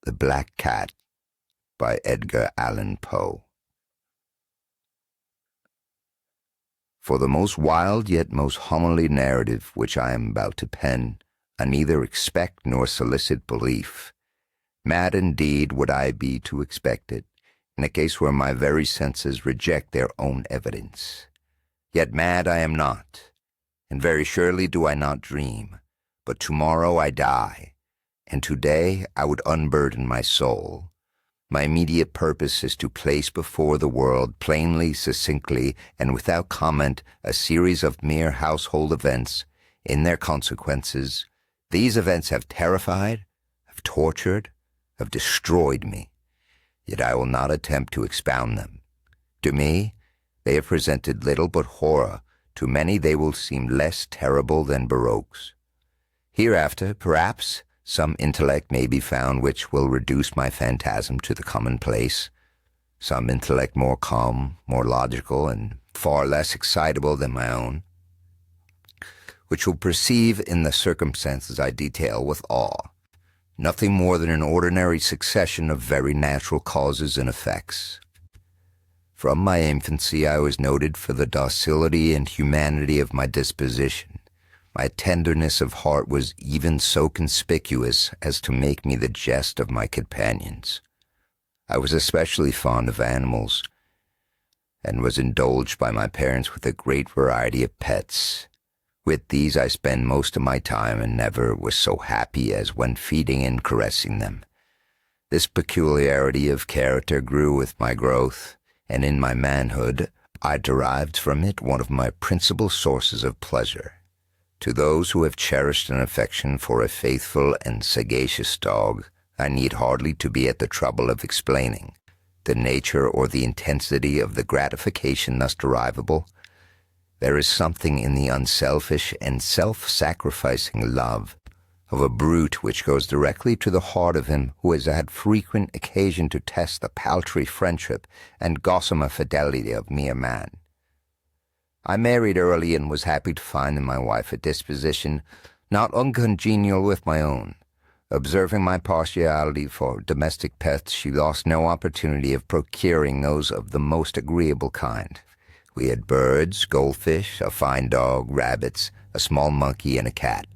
The Black Cat by Edgar Allan Poe. For the most wild yet most homely narrative which I am about to pen, I neither expect nor solicit belief. Mad indeed would I be to expect it, in a case where my very senses reject their own evidence. Yet mad I am not, and very surely do I not dream, but tomorrow I die, and today I would unburden my soul. My immediate purpose is to place before the world plainly, succinctly, and without comment a series of mere household events in their consequences. These events have terrified, have tortured, have destroyed me, yet I will not attempt to expound them. To me, they have presented little but horror. To many they will seem less terrible than baroques. Hereafter, perhaps, some intellect may be found which will reduce my phantasm to the commonplace, some intellect more calm, more logical, and far less excitable than my own, which will perceive in the circumstances I detail with awe nothing more than an ordinary succession of very natural causes and effects. From my infancy I was noted for the docility and humanity of my disposition. My tenderness of heart was even so conspicuous as to make me the jest of my companions. I was especially fond of animals, and was indulged by my parents with a great variety of pets. With these I spent most of my time, and never was so happy as when feeding and caressing them. This peculiarity of character grew with my growth, and in my manhood I derived from it one of my principal sources of pleasure. To those who have cherished an affection for a faithful and sagacious dog, I need hardly to be at the trouble of explaining the nature or the intensity of the gratification thus derivable. There is something in the unselfish and self-sacrificing love of a brute which goes directly to the heart of him who has had frequent occasion to test the paltry friendship and gossamer fidelity of mere man. I married early and was happy to find in my wife a disposition not uncongenial with my own. Observing my partiality for domestic pets, she lost no opportunity of procuring those of the most agreeable kind. We had birds, goldfish, a fine dog, rabbits, a small monkey, and a cat.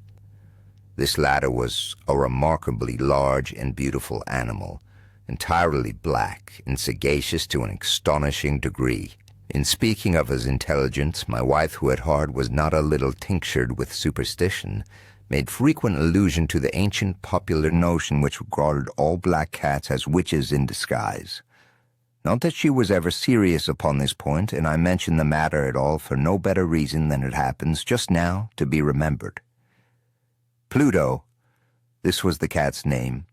This latter was a remarkably large and beautiful animal, entirely black and sagacious to an astonishing degree. In speaking of his intelligence, my wife, who at heart was not a little tinctured with superstition, made frequent allusion to the ancient popular notion which regarded all black cats as witches in disguise. Not that she was ever serious upon this point, and I mention the matter at all for no better reason than it happens just now to be remembered. Pluto, this was the cat's name.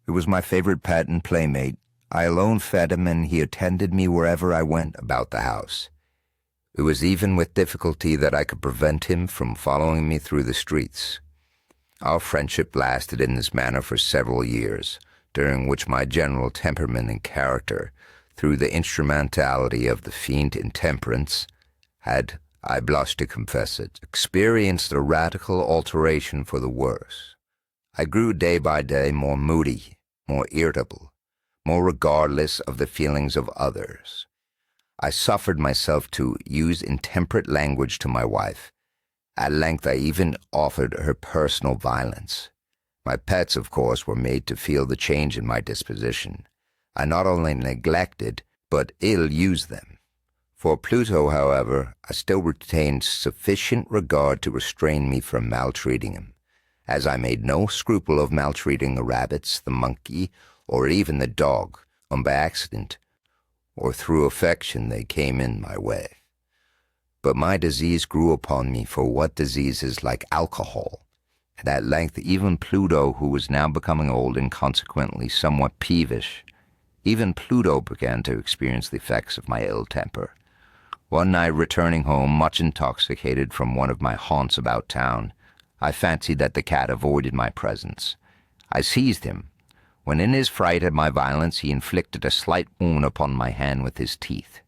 It was my favorite pet and playmate. I alone fed him, and he attended me wherever I went about the house. It was even with difficulty that I could prevent him from following me through the streets. Our friendship lasted in this manner for several years, during which my general temperament and character, through the instrumentality of the fiend intemperance, had, I blush to confess it, experienced a radical alteration for the worse. I grew day by day more moody, more irritable, more regardless of the feelings of others. I suffered myself to use intemperate language to my wife. At length I even offered her personal violence. My pets, of course, were made to feel the change in my disposition. I not only neglected, but ill-used them. For Pluto, however, I still retained sufficient regard to restrain me from maltreating him, as I made no scruple of maltreating the rabbits, the monkey, or even the dog, when by accident or through affection they came in my way. But my disease grew upon me for what disease is like alcohol, and at length even Pluto, who was now becoming old and consequently somewhat peevish, even Pluto began to experience the effects of my ill temper. One night, returning home, much intoxicated from one of my haunts about town, I fancied that the cat avoided my presence. I seized him, when in his fright at my violence he inflicted a slight wound upon my hand with his teeth.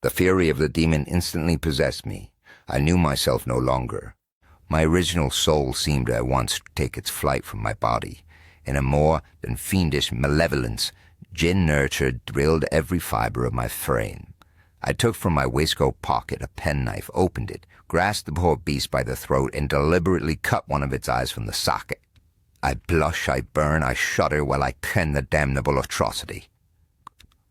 The fury of the demon instantly possessed me. I knew myself no longer. My original soul seemed at once to take its flight from my body, in a more than fiendish malevolence, gin-nurtured, thrilled every fibre of my frame. I took from my waistcoat pocket a penknife, opened it, grasped the poor beast by the throat, and deliberately cut one of its eyes from the socket. I blush, I burn, I shudder while I ken the damnable atrocity.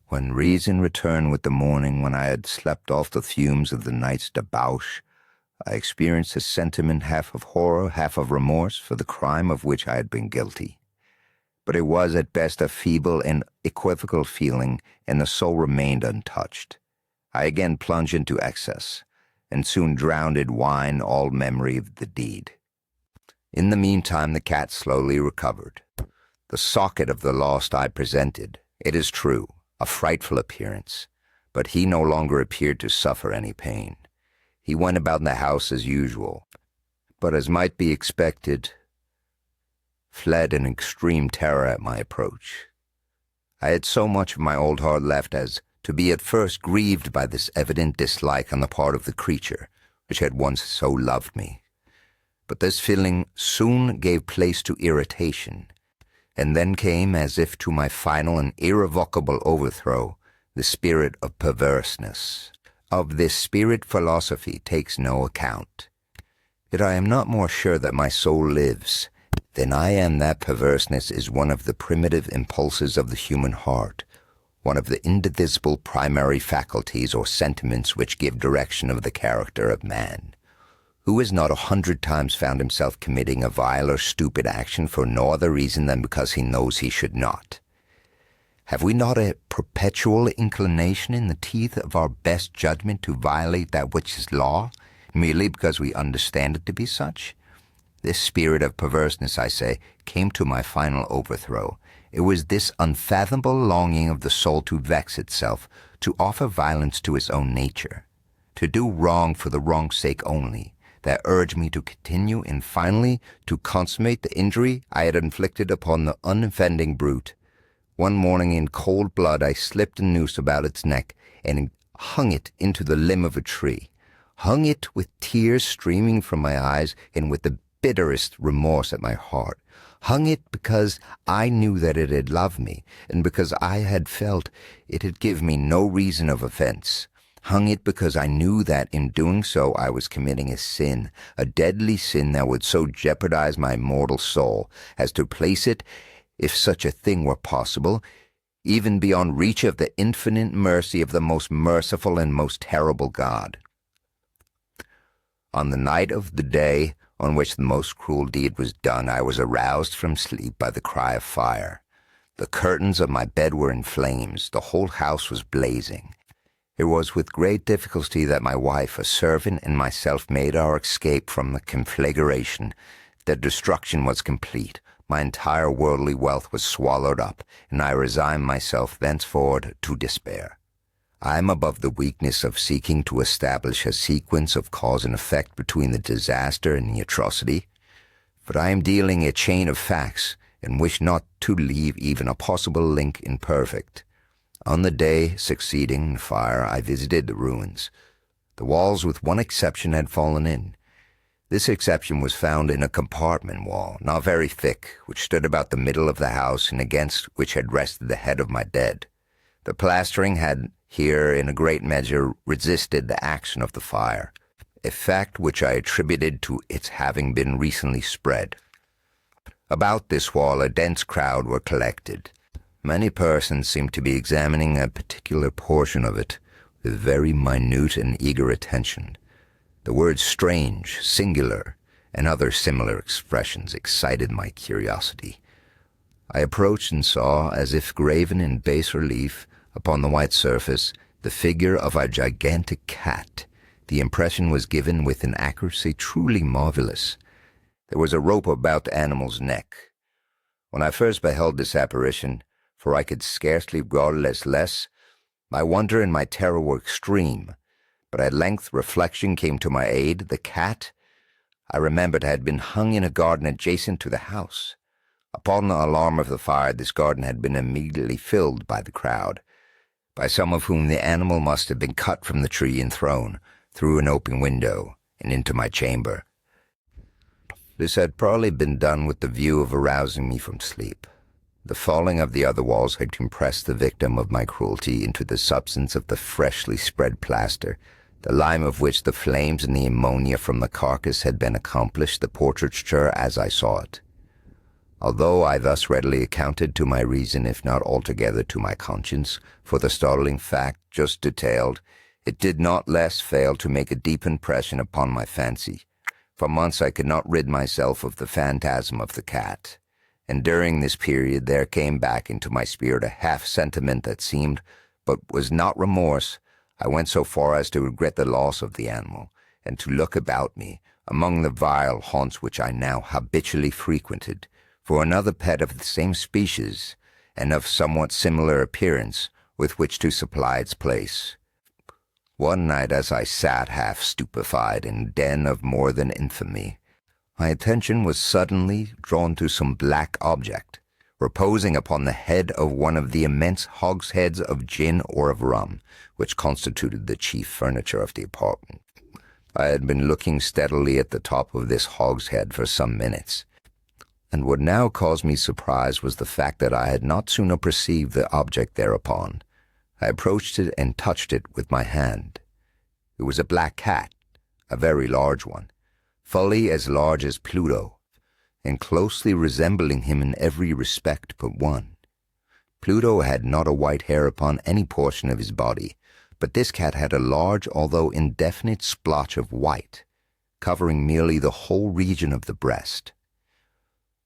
When reason returned with the morning, when I had slept off the fumes of the night's debauch, I experienced a sentiment half of horror, half of remorse for the crime of which I had been guilty. But it was at best a feeble and equivocal feeling, and the soul remained untouched. I again plunged into excess, and soon drowned in wine all memory of the deed. In the meantime the cat slowly recovered. The socket of the lost eye presented, it is true, a frightful appearance, but he no longer appeared to suffer any pain. He went about the house as usual, but as might be expected, fled in extreme terror at my approach. I had so much of my old heart left as to be at first grieved by this evident dislike on the part of the creature which had once so loved me. But this feeling soon gave place to irritation, and then came, as if to my final and irrevocable overthrow, the spirit of perverseness. Of this spirit philosophy takes no account. Yet I am not more sure that my soul lives than I am that perverseness is one of the primitive impulses of the human heart, one of the indivisible primary faculties or sentiments which give direction of the character of man. Who has not 100 times found himself committing a vile or stupid action for no other reason than because he knows he should not? Have we not a perpetual inclination in the teeth of our best judgment to violate that which is law, merely because we understand it to be such? This spirit of perverseness, I say, came to my final overthrow. It was this unfathomable longing of the soul to vex itself, to offer violence to its own nature, to do wrong for the wrong's sake only, that urged me to continue and finally to consummate the injury I had inflicted upon the unoffending brute. One morning in cold blood I slipped a noose about its neck and hung it into the limb of a tree, hung it with tears streaming from my eyes and with the bitterest remorse at my heart, hung it because I knew that it had loved me, and because I had felt it had given me no reason of offense, hung it because I knew that in doing so I was committing a sin, a deadly sin that would so jeopardize my mortal soul as to place it, if such a thing were possible, even beyond reach of the infinite mercy of the most merciful and most terrible God. On the night of the day on which the most cruel deed was done, I was aroused from sleep by the cry of fire. The curtains of my bed were in flames. The whole house was blazing. It was with great difficulty that my wife, a servant, and myself made our escape from the conflagration. The destruction was complete. My entire worldly wealth was swallowed up, and I resigned myself thenceforward to despair. I am above the weakness of seeking to establish a sequence of cause and effect between the disaster and the atrocity, but I am dealing a chain of facts and wish not to leave even a possible link imperfect. On the day succeeding the fire, I visited the ruins. The walls, with one exception, had fallen in. This exception was found in a compartment wall, not very thick, which stood about the middle of the house and against which had rested the head of my dead. The plastering had here in a great measure resisted the action of the fire, a fact which I attributed to its having been recently spread. About this wall a dense crowd were collected. Many persons seemed to be examining a particular portion of it with very minute and eager attention. The words strange, singular, and other similar expressions excited my curiosity. I approached and saw, as if graven in bas relief upon the white surface, the figure of a gigantic cat. The impression was given with an accuracy truly marvelous. There was a rope about the animal's neck. When I first beheld this apparition, for I could scarcely regard it as less, my wonder and my terror were extreme. But at length reflection came to my aid. The cat, I remembered, had been hung in a garden adjacent to the house. Upon the alarm of the fire, this garden had been immediately filled by the crowd, by some of whom the animal must have been cut from the tree and thrown through an open window and into my chamber. This had probably been done with the view of arousing me from sleep. The falling of the other walls had compressed the victim of my cruelty into the substance of the freshly spread plaster, the lime of which the flames and the ammonia from the carcass had been accomplished the portraiture as I saw it. Although I thus readily accounted to my reason, if not altogether to my conscience, for the startling fact just detailed, it did not less fail to make a deep impression upon my fancy. For months I could not rid myself of the phantasm of the cat, and during this period there came back into my spirit a half-sentiment that seemed, but was not remorse. I went so far as to regret the loss of the animal, and to look about me, among the vile haunts which I now habitually frequented, for another pet of the same species, and of somewhat similar appearance, with which to supply its place. One night as I sat half stupefied in a den of more than infamy, my attention was suddenly drawn to some black object, reposing upon the head of one of the immense hogsheads of gin or of rum, which constituted the chief furniture of the apartment. I had been looking steadily at the top of this hogshead for some minutes, and what now caused me surprise was the fact that I had not sooner perceived the object thereupon. I approached it and touched it with my hand. It was a black cat, a very large one, fully as large as Pluto, and closely resembling him in every respect but one. Pluto had not a white hair upon any portion of his body, but this cat had a large, although indefinite, splotch of white, covering nearly the whole region of the breast.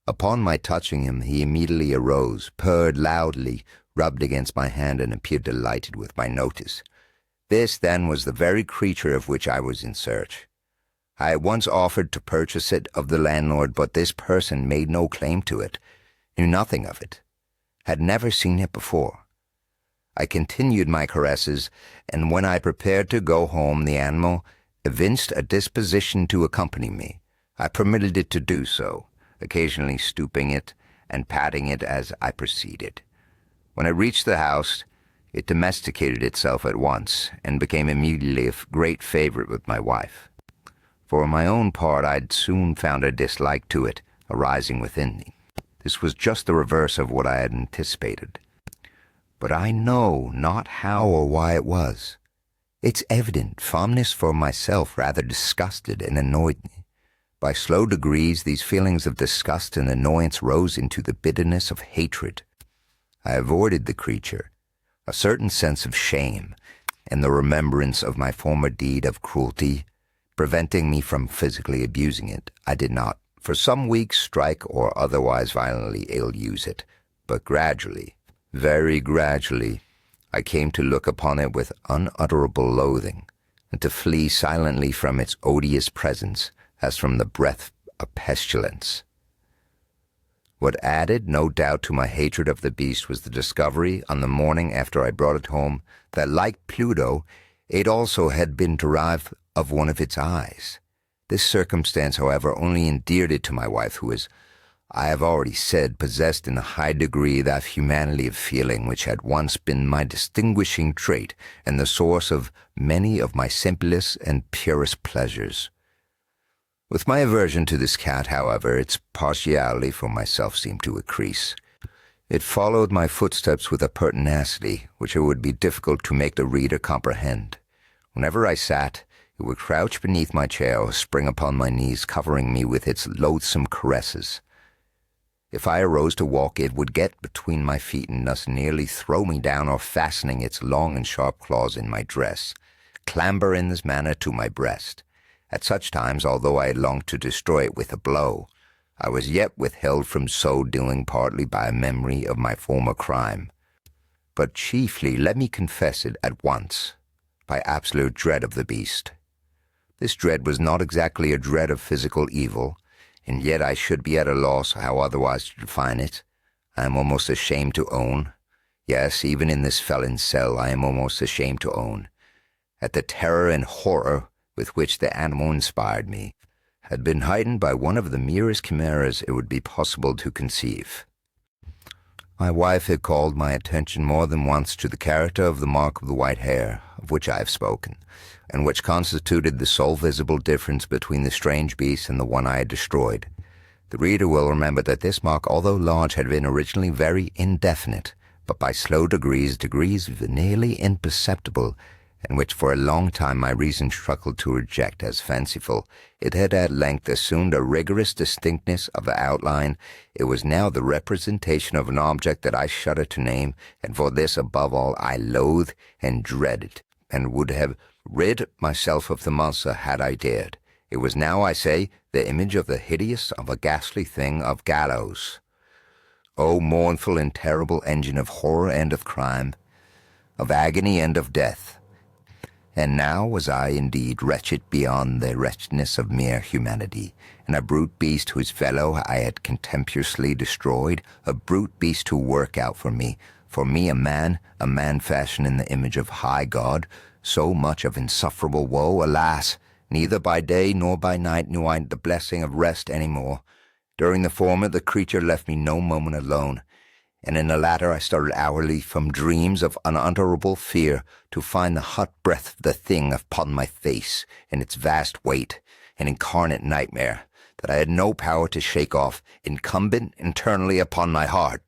Upon my touching him, he immediately arose, purred loudly, rubbed against my hand, and appeared delighted with my notice. This, then, was the very creature of which I was in search. I at once offered to purchase it of the landlord, but this person made no claim to it, knew nothing of it, had never seen it before. I continued my caresses, and when I prepared to go home, the animal evinced a disposition to accompany me. I permitted it to do so, occasionally stooping it and patting it as I proceeded. When I reached the house, it domesticated itself at once, and became immediately a great favorite with my wife. For my own part, I'd soon found a dislike to it arising within me. This was just the reverse of what I had anticipated. But I know not how or why it was. Its evident fondness for myself rather disgusted and annoyed me. By slow degrees, these feelings of disgust and annoyance rose into the bitterness of hatred. I avoided the creature. A certain sense of shame, and the remembrance of my former deed of cruelty, preventing me from physically abusing it, I did not, for some weeks, strike or otherwise violently ill-use it, but gradually, very gradually, I came to look upon it with unutterable loathing, and to flee silently from its odious presence, as from the breath of pestilence. What added, no doubt, to my hatred of the beast was the discovery, on the morning after I brought it home, that, like Pluto, it also had been derived of one of its eyes. This circumstance, however, only endeared it to my wife, who is, I have already said, possessed in a high degree that humanity of feeling which had once been my distinguishing trait and the source of many of my simplest and purest pleasures. With my aversion to this cat, however, its partiality for myself seemed to increase. It followed my footsteps with a pertinacity which it would be difficult to make the reader comprehend. Whenever I sat, it would crouch beneath my chair or spring upon my knees, covering me with its loathsome caresses. If I arose to walk, it would get between my feet and thus nearly throw me down, or fastening its long and sharp claws in my dress, clamber in this manner to my breast. At such times, although I longed to destroy it with a blow, I was yet withheld from so doing partly by a memory of my former crime, but chiefly, let me confess it at once, by absolute dread of the beast. This dread was not exactly a dread of physical evil, and yet I should be at a loss how otherwise to define it. I am almost ashamed to own, yes, even in this felon's cell I am almost ashamed to own, at the terror and horror with which the animal inspired me, had been heightened by one of the merest chimeras it would be possible to conceive. My wife had called my attention more than once to the character of the mark of the white hair, of which I have spoken, and which constituted the sole visible difference between the strange beast and the one I had destroyed. The reader will remember that this mark, although large, had been originally very indefinite, but by slow degrees nearly imperceptible, and which for a long time my reason struggled to reject as fanciful. It had at length assumed a rigorous distinctness of outline. It was now the representation of an object that I shudder to name, and for this above all I loathed and dreaded, and would have rid myself of the monster had I dared. It was now, I say, the image of the hideous, of a ghastly thing, of gallows. O mournful and terrible engine of horror and of crime, of agony and of death! And now was I indeed wretched beyond the wretchedness of mere humanity, and a brute beast whose fellow I had contemptuously destroyed, a brute beast to work out for me a man fashioned in the image of high God, so much of insufferable woe. Alas! Neither by day nor by night knew I the blessing of rest any more. During the former, the creature left me no moment alone, and in the latter I started hourly from dreams of unutterable fear to find the hot breath of the thing upon my face, and its vast weight, an incarnate nightmare that I had no power to shake off, incumbent internally upon my heart.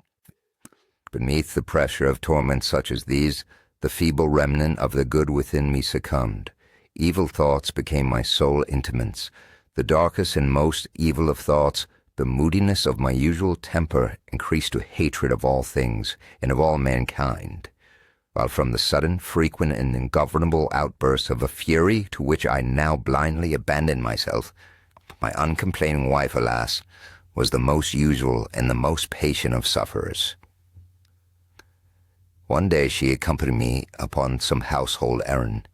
Beneath the pressure of torments such as these, the feeble remnant of the good within me succumbed. Evil thoughts became my sole intimates. The darkest and most evil of thoughts, the moodiness of my usual temper, increased to hatred of all things and of all mankind, while from the sudden, frequent, and ungovernable outbursts of a fury to which I now blindly abandoned myself, my uncomplaining wife, alas, was the most usual and the most patient of sufferers. One day she accompanied me upon some household errand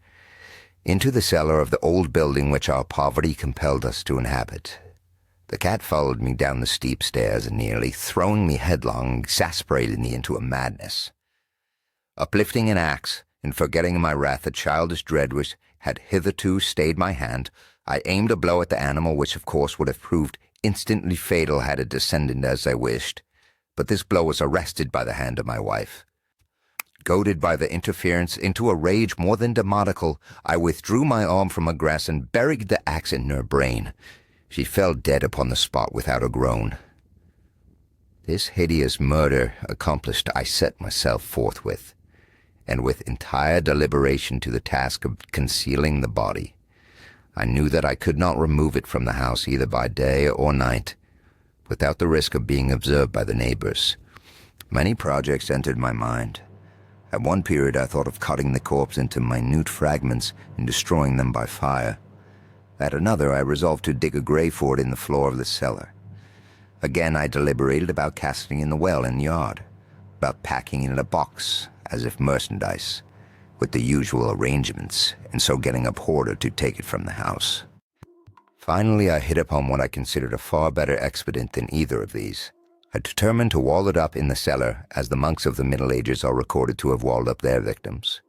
into the cellar of the old building which our poverty compelled us to inhabit. The cat followed me down the steep stairs, and nearly throwing me headlong, exasperated me into a madness. Uplifting an axe, and forgetting in my wrath the childish dread which had hitherto stayed my hand, I aimed a blow at the animal which of course would have proved instantly fatal had it descended as I wished. But this blow was arrested by the hand of my wife. Goaded by the interference into a rage more than demoniacal, I withdrew my arm from her grasp and buried the axe in her brain. She fell dead upon the spot without a groan. This hideous murder accomplished, I set myself forthwith, and with entire deliberation, to the task of concealing the body. I knew that I could not remove it from the house either by day or night, without the risk of being observed by the neighbors. Many projects entered my mind. At one period I thought of cutting the corpse into minute fragments and destroying them by fire. At another I resolved to dig a grave for it in the floor of the cellar. Again I deliberated about casting it in the well in the yard, about packing it in a box, as if merchandise, with the usual arrangements, and so getting a porter to take it from the house. Finally I hit upon what I considered a far better expedient than either of these. I determined to wall it up in the cellar, as the monks of the Middle Ages are recorded to have walled up their victims.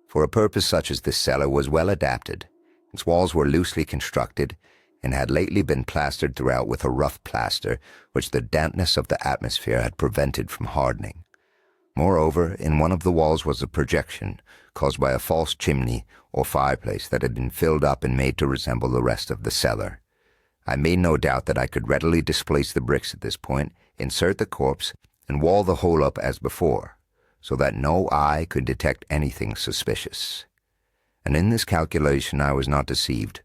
For a purpose such as this cellar was well adapted. Its walls were loosely constructed, and had lately been plastered throughout with a rough plaster, which the dampness of the atmosphere had prevented from hardening. Moreover, in one of the walls was a projection, caused by a false chimney or fireplace that had been filled up and made to resemble the rest of the cellar. I made no doubt that I could readily displace the bricks at this point, insert the corpse, and wall the whole up as before, so that no eye could detect anything suspicious. And in this calculation I was not deceived.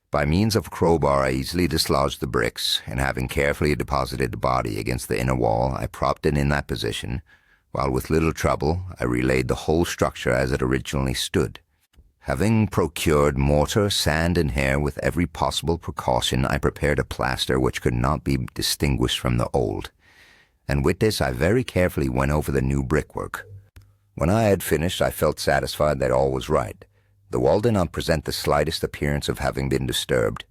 By means of a crowbar I easily dislodged the bricks, and having carefully deposited the body against the inner wall, I propped it in that position, while with little trouble I relaid the whole structure as it originally stood. Having procured mortar, sand, and hair with every possible precaution, I prepared a plaster which could not be distinguished from the old, and with this I very carefully went over the new brickwork. When I had finished, I felt satisfied that all was right. The wall did not present the slightest appearance of having been disturbed.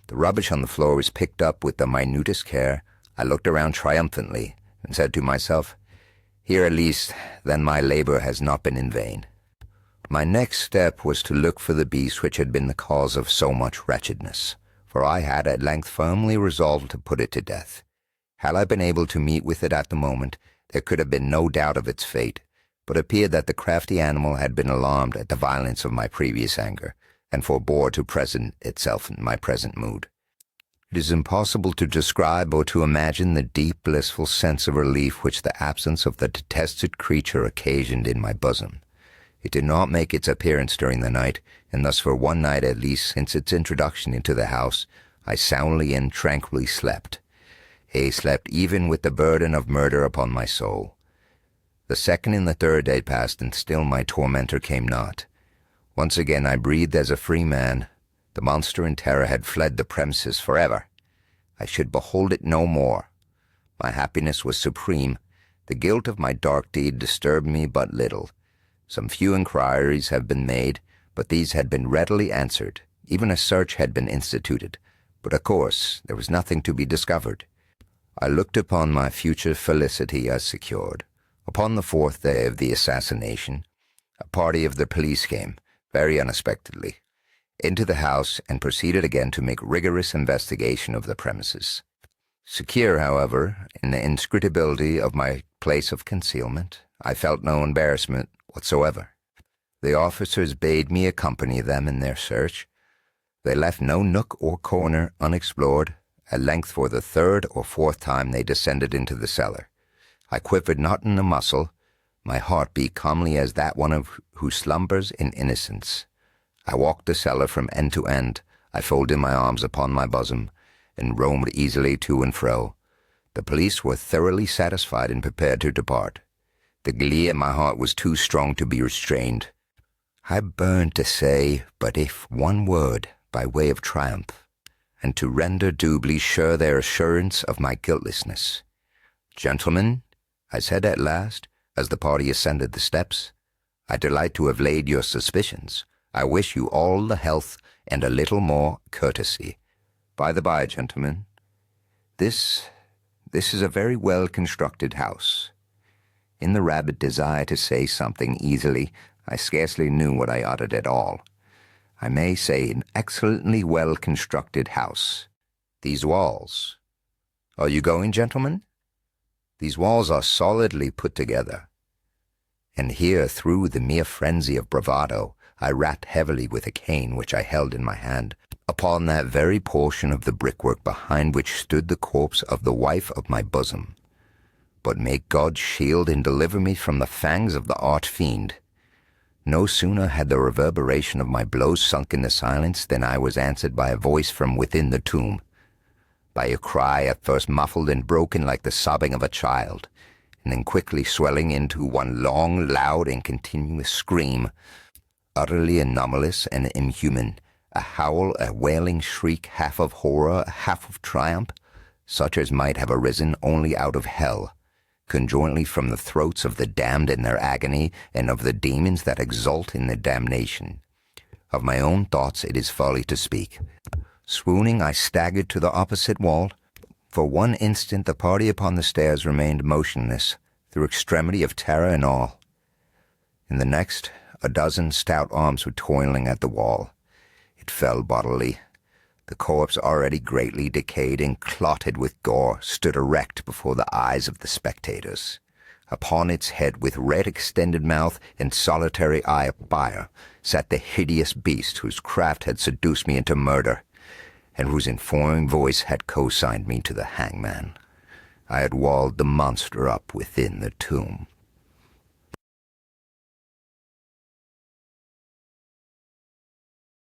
The rubbish on the floor was picked up with the minutest care. I looked around triumphantly, and said to myself, "Here at least, then my labor has not been in vain." My next step was to look for the beast which had been the cause of so much wretchedness, for I had at length firmly resolved to put it to death. Had I been able to meet with it at the moment, there could have been no doubt of its fate, but it appeared that the crafty animal had been alarmed at the violence of my previous anger, and forbore to present itself in my present mood. It is impossible to describe or to imagine the deep, blissful sense of relief which the absence of the detested creature occasioned in my bosom. It did not make its appearance during the night, and thus for one night at least since its introduction into the house, I soundly and tranquilly slept. I slept even with the burden of murder upon my soul. The second and the third day passed, and still my tormentor came not. Once again I breathed as a free man. The monster in terror had fled the premises forever. I should behold it no more. My happiness was supreme. The guilt of my dark deed disturbed me but little. Some few inquiries have been made, but these had been readily answered. Even a search had been instituted, but of course there was nothing to be discovered. I looked upon my future felicity as secured. Upon the fourth day of the assassination, a party of the police came, very unexpectedly, into the house and proceeded again to make rigorous investigation of the premises. Secure, however, in the inscrutability of my place of concealment, I felt no embarrassment whatsoever. The officers bade me accompany them in their search. They left no nook or corner unexplored. At length, for the third or fourth time, they descended into the cellar. I quivered not in a muscle. My heart beat calmly as that one who slumbers in innocence. I walked the cellar from end to end. I folded my arms upon my bosom, and roamed easily to and fro. The police were thoroughly satisfied and prepared to depart. The glee at my heart was too strong to be restrained. I burned to say but if one word by way of triumph, and to render doubly sure their assurance of my guiltlessness. "Gentlemen," I said at last, as the party ascended the steps, "I delight to have laid your suspicions. I wish you all the health and a little more courtesy. By the by, gentlemen, this is a very well-constructed house." In the rabid desire to say something easily, I scarcely knew what I uttered at all. I may say an excellently well-constructed house. These walls— Are you going, gentlemen? These walls are solidly put together. And here, through the mere frenzy of bravado, I rapped heavily with a cane which I held in my hand upon that very portion of the brickwork behind which stood the corpse of the wife of my bosom. But may God shield and deliver me from the fangs of the arch-fiend. No sooner had the reverberation of my blows sunk in the silence than I was answered by a voice from within the tomb, by a cry at first muffled and broken like the sobbing of a child, and then quickly swelling into one long, loud, and continuous scream, utterly anomalous and inhuman, a howl, a wailing shriek, half of horror, half of triumph, such as might have arisen only out of hell, conjointly from the throats of the damned in their agony, and of the demons that exult in their damnation. Of my own thoughts it is folly to speak. Swooning, I staggered to the opposite wall. For one instant the party upon the stairs remained motionless, through extremity of terror and awe. In the next, a dozen stout arms were toiling at the wall. It fell bodily. The corpse, already greatly decayed and clotted with gore, stood erect before the eyes of the spectators. Upon its head, with red extended mouth and solitary eye of fire, sat the hideous beast whose craft had seduced me into murder, and whose informing voice had co-signed me to the hangman. I had walled the monster up within the tomb.